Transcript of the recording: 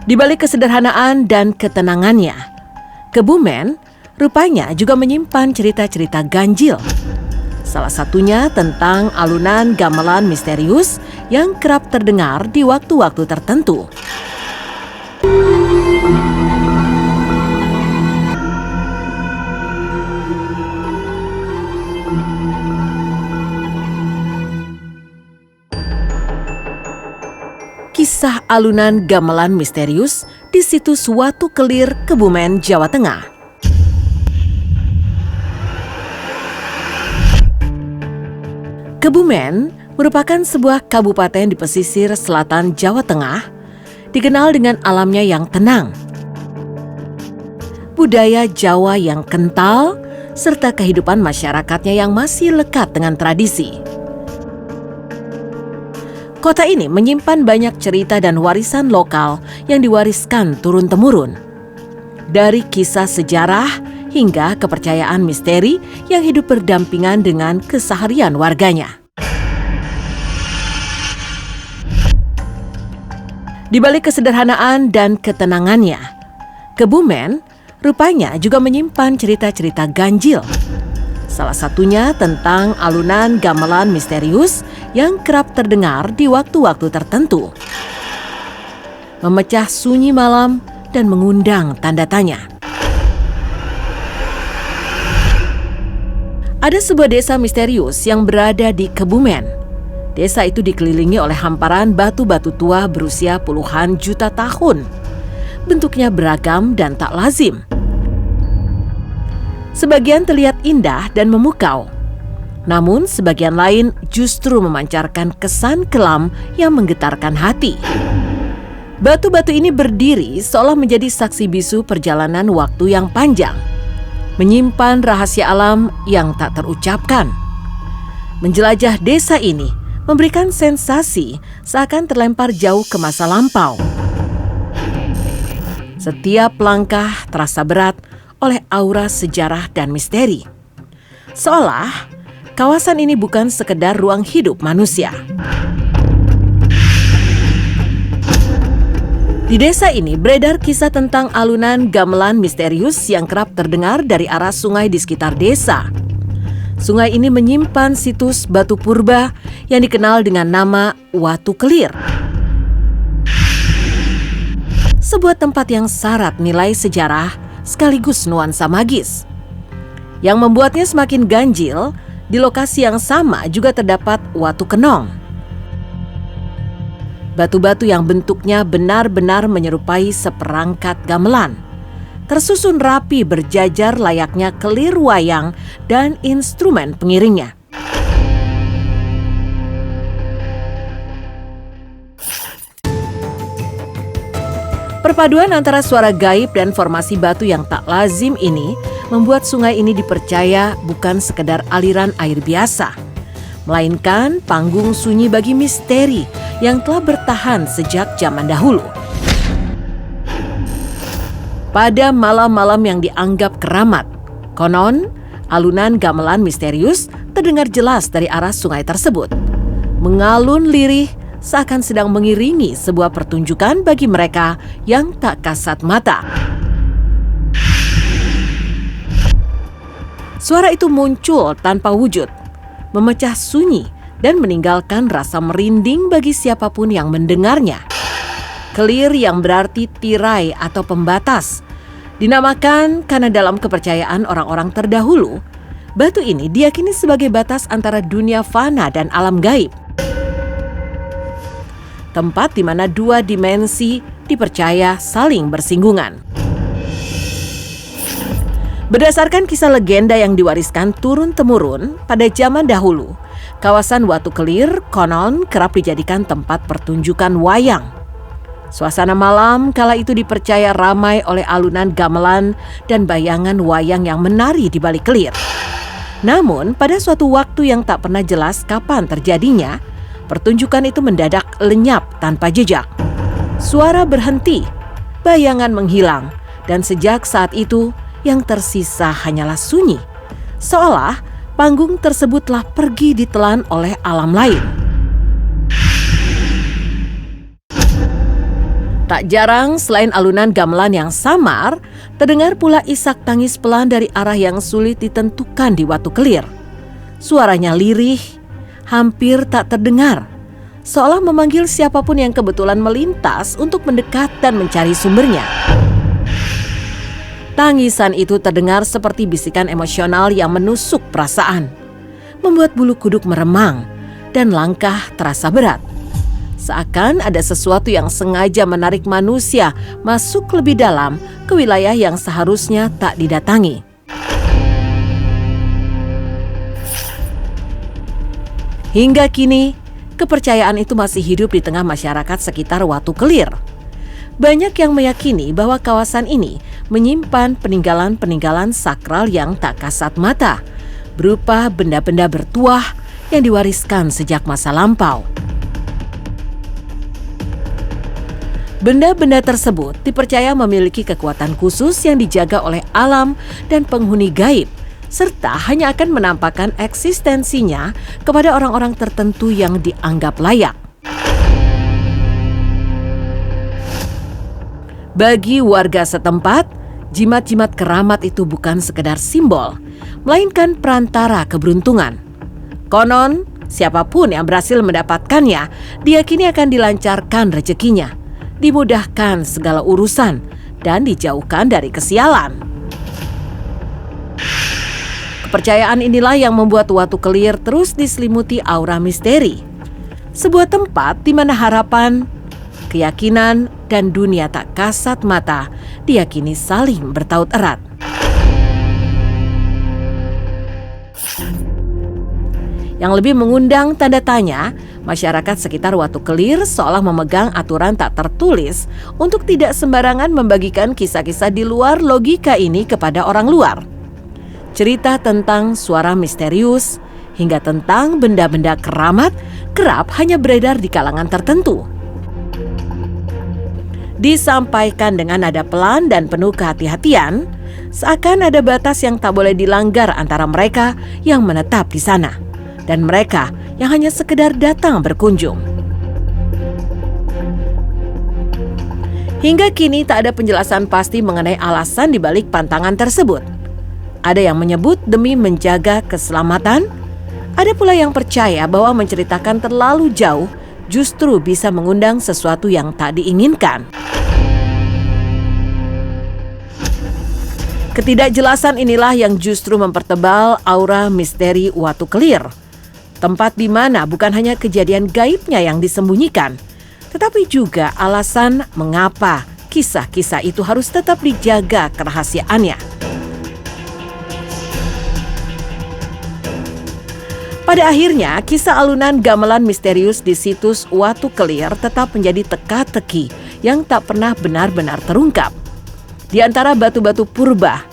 Di balik kesederhanaan dan ketenangannya, Kebumen rupanya juga menyimpan cerita-cerita ganjil. Salah satunya tentang alunan gamelan misterius yang kerap terdengar di waktu-waktu tertentu. Kisah alunan gamelan misterius di situs Watu Kelir, Kebumen, Jawa Tengah. Kebumen merupakan sebuah kabupaten di pesisir selatan Jawa Tengah, dikenal dengan alamnya yang tenang, budaya Jawa yang kental, serta kehidupan masyarakatnya yang masih lekat dengan tradisi. Kota ini menyimpan banyak cerita dan warisan lokal yang diwariskan turun-temurun. Dari kisah sejarah hingga kepercayaan misteri yang hidup berdampingan dengan keseharian warganya. Di balik kesederhanaan dan ketenangannya, Kebumen rupanya juga menyimpan cerita-cerita ganjil. Salah satunya tentang alunan gamelan misterius yang kerap terdengar di waktu-waktu tertentu. Memecah sunyi malam dan mengundang tanda tanya. Ada sebuah desa misterius yang berada di Kebumen. Desa itu dikelilingi oleh hamparan batu-batu tua berusia puluhan juta tahun. Bentuknya beragam dan tak lazim. Sebagian terlihat indah dan memukau, namun sebagian lain justru memancarkan kesan kelam yang menggetarkan hati. Batu-batu ini berdiri seolah menjadi saksi bisu perjalanan waktu yang panjang, menyimpan rahasia alam yang tak terucapkan. Menjelajah desa ini memberikan sensasi seakan terlempar jauh ke masa lampau. Setiap langkah terasa berat oleh aura sejarah dan misteri. Seolah kawasan ini bukan sekedar ruang hidup manusia. Di desa ini beredar kisah tentang alunan gamelan misterius yang kerap terdengar dari arah sungai di sekitar desa. Sungai ini menyimpan situs batu purba yang dikenal dengan nama Watu Kelir. Sebuah tempat yang syarat nilai sejarah sekaligus nuansa magis. Yang membuatnya semakin ganjil, di lokasi yang sama juga terdapat Watu Kenong. Batu-batu yang bentuknya benar-benar menyerupai seperangkat gamelan, tersusun rapi berjajar layaknya kelir wayang dan instrumen pengiringnya. Perpaduan antara suara gaib dan formasi batu yang tak lazim ini membuat sungai ini dipercaya bukan sekedar aliran air biasa, melainkan panggung sunyi bagi misteri yang telah bertahan sejak zaman dahulu. Pada malam-malam yang dianggap keramat, konon alunan gamelan misterius terdengar jelas dari arah sungai tersebut, mengalun lirih seakan sedang mengiringi sebuah pertunjukan bagi mereka yang tak kasat mata. Suara itu muncul tanpa wujud, memecah sunyi dan meninggalkan rasa merinding bagi siapapun yang mendengarnya. Kelir yang berarti tirai atau pembatas, dinamakan karena dalam kepercayaan orang-orang terdahulu, batu ini diyakini sebagai batas antara dunia fana dan alam gaib. Tempat di mana dua dimensi dipercaya saling bersinggungan. Berdasarkan kisah legenda yang diwariskan turun-temurun pada zaman dahulu, kawasan Watu Kelir konon kerap dijadikan tempat pertunjukan wayang. Suasana malam kala itu dipercaya ramai oleh alunan gamelan dan bayangan wayang yang menari di balik kelir. Namun, pada suatu waktu yang tak pernah jelas kapan terjadinya, pertunjukan itu mendadak lenyap tanpa jejak. Suara berhenti, bayangan menghilang, dan sejak saat itu yang tersisa hanyalah sunyi. Seolah panggung tersebut telah pergi ditelan oleh alam lain. Tak jarang selain alunan gamelan yang samar, terdengar pula isak tangis pelan dari arah yang sulit ditentukan di Watu Kelir. Suaranya lirih, hampir tak terdengar, seolah memanggil siapapun yang kebetulan melintas untuk mendekat dan mencari sumbernya. Tangisan itu terdengar seperti bisikan emosional yang menusuk perasaan, membuat bulu kuduk meremang dan langkah terasa berat. Seakan ada sesuatu yang sengaja menarik manusia masuk lebih dalam ke wilayah yang seharusnya tak didatangi. Hingga kini, kepercayaan itu masih hidup di tengah masyarakat sekitar Watu Kelir. Banyak yang meyakini bahwa kawasan ini menyimpan peninggalan-peninggalan sakral yang tak kasat mata, berupa benda-benda bertuah yang diwariskan sejak masa lampau. Benda-benda tersebut dipercaya memiliki kekuatan khusus yang dijaga oleh alam dan penghuni gaib, serta hanya akan menampakkan eksistensinya kepada orang-orang tertentu yang dianggap layak. Bagi warga setempat, jimat-jimat keramat itu bukan sekedar simbol, melainkan perantara keberuntungan. Konon, siapapun yang berhasil mendapatkannya, diyakini akan dilancarkan rezekinya, dimudahkan segala urusan, dan dijauhkan dari kesialan. Kepercayaan inilah yang membuat Watu Kelir terus diselimuti aura misteri. Sebuah tempat di mana harapan, keyakinan, dan dunia tak kasat mata diyakini saling bertaut erat. Yang lebih mengundang tanda tanya, masyarakat sekitar Watu Kelir seolah memegang aturan tak tertulis untuk tidak sembarangan membagikan kisah-kisah di luar logika ini kepada orang luar. Cerita tentang suara misterius hingga tentang benda-benda keramat kerap hanya beredar di kalangan tertentu. Disampaikan dengan nada pelan dan penuh kehati-hatian, seakan ada batas yang tak boleh dilanggar antara mereka yang menetap di sana dan mereka yang hanya sekedar datang berkunjung. Hingga kini tak ada penjelasan pasti mengenai alasan dibalik pantangan tersebut. Ada yang menyebut demi menjaga keselamatan, ada pula yang percaya bahwa menceritakan terlalu jauh justru bisa mengundang sesuatu yang tak diinginkan. Ketidakjelasan inilah yang justru mempertebal aura misteri Watu Kelir. Tempat di mana bukan hanya kejadian gaibnya yang disembunyikan, tetapi juga alasan mengapa kisah-kisah itu harus tetap dijaga kerahasiaannya. Pada akhirnya, kisah alunan gamelan misterius di situs Watu Kelir tetap menjadi teka-teki yang tak pernah benar-benar terungkap. Di antara batu-batu purba